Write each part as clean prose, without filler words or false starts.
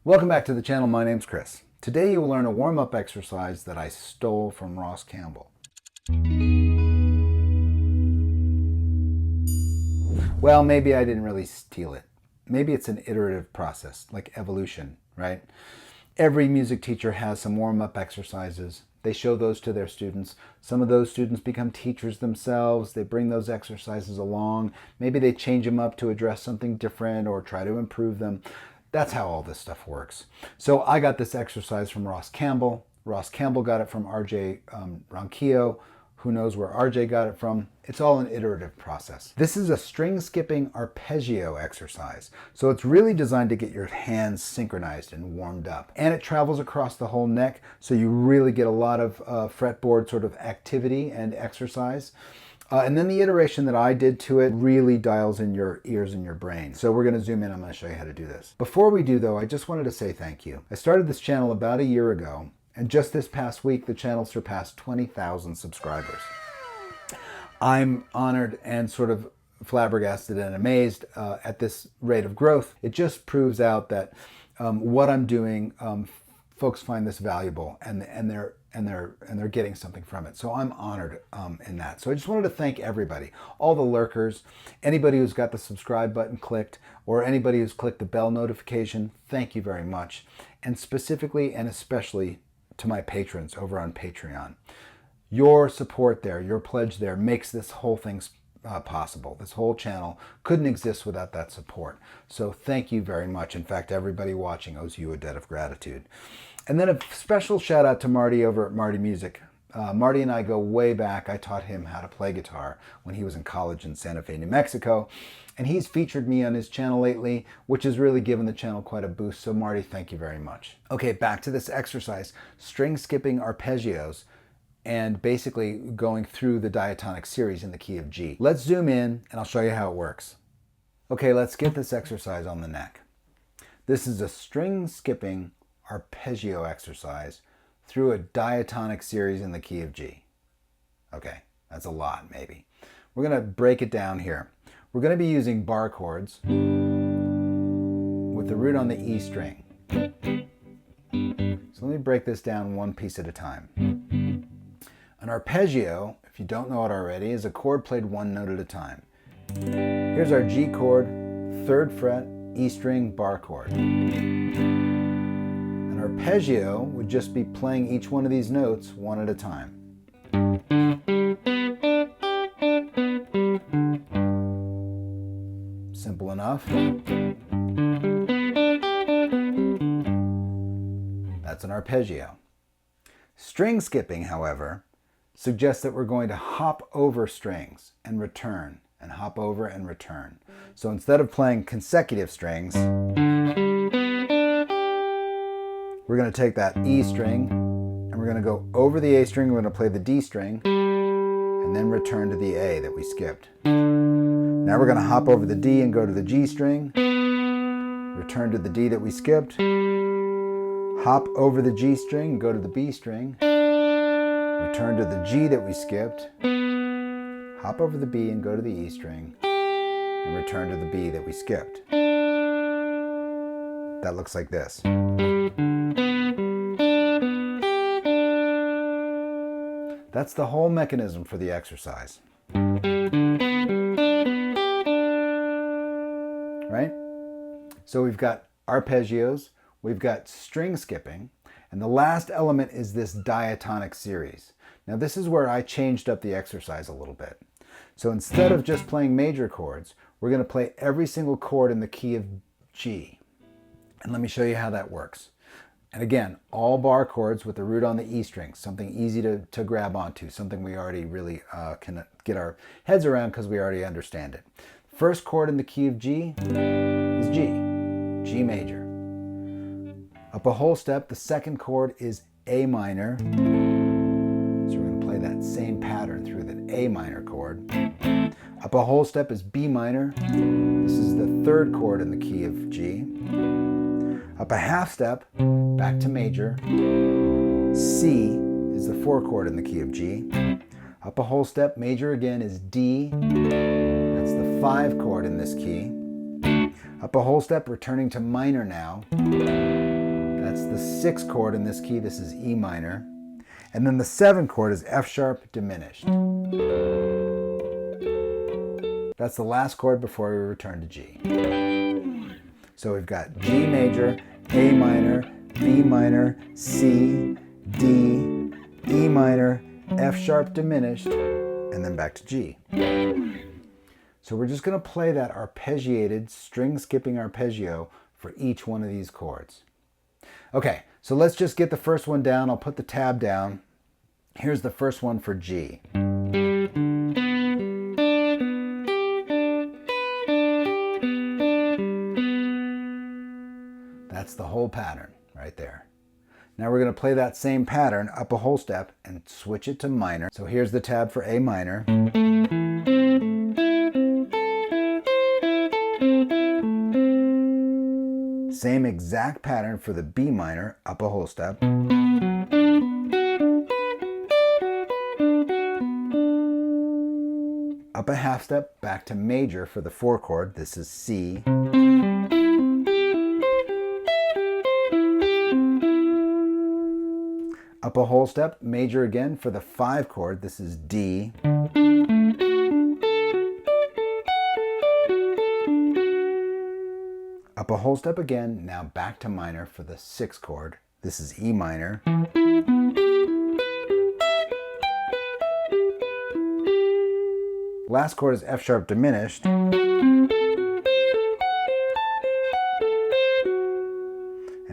Welcome back to the channel. My name's Chris. Today you will learn a warm-up exercise that I stole from Ross Campbell. Well, maybe I didn't really steal it. Maybe it's an iterative process, like evolution, right? Every music teacher has some warm-up exercises. They show those to their students. Some of those students become teachers themselves. They bring those exercises along. Maybe they change them up to address something different or try to improve them. That's how all this stuff works. So I got this exercise from Ross Campbell. Ross Campbell got it from Ronquillo. Who knows where RJ got it from? It's all an iterative process. This is a string skipping arpeggio exercise. So it's really designed to get your hands synchronized and warmed up. And it travels across the whole neck, so you really get a lot of fretboard sort of activity and exercise. And then the iteration that I did to it really dials in your ears and your brain. So we're gonna zoom in, I'm gonna show you how to do this. Before we do though, I just wanted to say thank you. I started this channel about a year ago, and just this past week, the channel surpassed 20,000 subscribers. I'm honored and sort of flabbergasted and amazed at this rate of growth. It just proves out that what I'm doing, folks find this valuable and they're getting something from it. So I'm honored in that. So I just wanted to thank everybody, all the lurkers, anybody who's got the subscribe button clicked, or anybody who's clicked the bell notification. Thank you very much. And specifically and especially to my patrons over on Patreon. Your support there, your pledge there makes this whole thing possible. This whole channel couldn't exist without that support. So thank you very much. In fact, everybody watching owes you a debt of gratitude. And then a special shout out to Marty over at Marty Music. Marty and I go way back. I taught him how to play guitar when he was in college in Santa Fe, New Mexico. And he's featured me on his channel lately, which has really given the channel quite a boost. So Marty, thank you very much. Okay, back to this exercise. String skipping arpeggios and basically going through the diatonic series in the key of G. Let's zoom in and I'll show you how it works. Okay, let's get this exercise on the neck. This is a string skipping arpeggio exercise through a diatonic series in the key of G. Okay, that's a lot maybe. We're gonna break it down here. We're gonna be using bar chords with the root on the E string. So let me break this down one piece at a time. An arpeggio, if you don't know it already, is a chord played one note at a time. Here's our G chord, 3rd fret, E string, bar chord. An arpeggio would just be playing each one of these notes one at a time. Simple enough. That's an arpeggio. String skipping, however, suggests that we're going to hop over strings and return, and hop over and return. So instead of playing consecutive strings, we're going to take that E string and we're going to go over the A string, we're going to play the D string, and then return to the A that we skipped. Now we're going to hop over the D and go to the G string, return to the D that we skipped, hop over the G string and go to the B string, return to the G that we skipped, hop over the B and go to the E string, and return to the B that we skipped. That looks like this. That's the whole mechanism for the exercise. Right? So we've got arpeggios, we've got string skipping, and the last element is this diatonic series. Now this is where I changed up the exercise a little bit. So instead of just playing major chords, we're going to play every single chord in the key of G. And let me show you how that works. And again, all bar chords with the root on the E string, something easy to grab onto, something we already really can get our heads around because we already understand it. First chord in the key of G is G, G major. Up a whole step, the second chord is A minor. So we're going to play that same pattern through the A minor chord. Up a whole step is B minor. This is the third chord in the key of G. Up a half step, back to major. C is the fourth chord in the key of G. Up a whole step, major again is D. That's the 5 chord in this key. Up a whole step, returning to minor now. That's the 6th chord in this key. This is E minor. And then the 7th chord is F sharp diminished. That's the last chord before we return to G. So we've got G major, A minor, B minor, C, D, E minor, F sharp diminished, and then back to G. So we're just going to play that arpeggiated, string skipping arpeggio for each one of these chords. Okay, so let's just get the first one down. I'll put the tab down. Here's the first one for G. That's the whole pattern right there. Now we're going to play that same pattern up a whole step and switch it to minor. So here's the tab for A minor. Same exact pattern for the B minor, up a whole step. Up a half step, back to major for the 4 chord. This is C. Up a whole step, major again for the 5 chord. This is D. Up a whole step again, now back to minor for the 6th chord. This is E minor. Last chord is F sharp diminished. And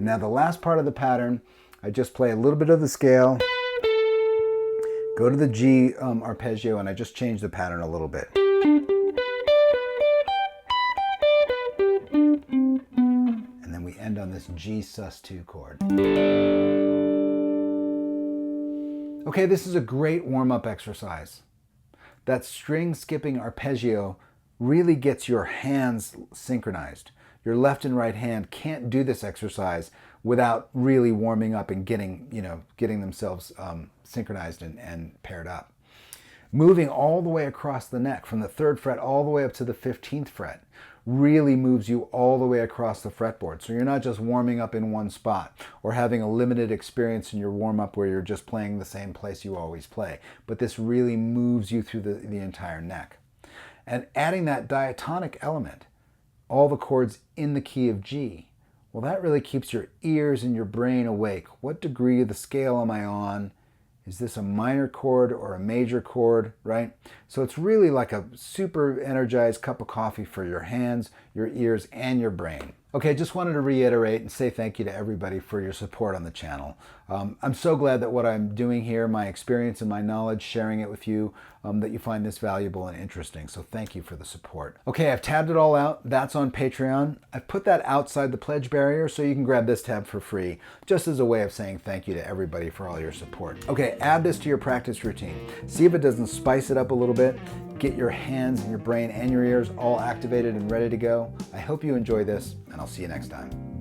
now the last part of the pattern, I just play a little bit of the scale, go to the G arpeggio, and I just change the pattern a little bit. And then we end on this G sus2 chord. Okay, this is a great warm-up exercise. That string skipping arpeggio really gets your hands synchronized. Your left and right hand can't do this exercise without really warming up and getting themselves synchronized and paired up. Moving all the way across the neck from the 3rd fret all the way up to the 15th fret really moves you all the way across the fretboard. So you're not just warming up in one spot or having a limited experience in your warm-up where you're just playing the same place you always play, but this really moves you through the entire neck. And adding that diatonic element, all the chords in the key of G, well, that really keeps your ears and your brain awake. What degree of the scale am I on? Is this a minor chord or a major chord, right? So it's really like a super energized cup of coffee for your hands, your ears, and your brain. Okay, just wanted to reiterate and say thank you to everybody for your support on the channel. I'm so glad that what I'm doing here, my experience and my knowledge, sharing it with you, that you find this valuable and interesting. So thank you for the support. Okay, I've tabbed it all out. That's on Patreon. I've put that outside the pledge barrier so you can grab this tab for free, just as a way of saying thank you to everybody for all your support. Okay, add this to your practice routine. See if it doesn't spice it up a little bit. Get your hands and your brain and your ears all activated and ready to go. I hope you enjoy this, and I'll see you next time.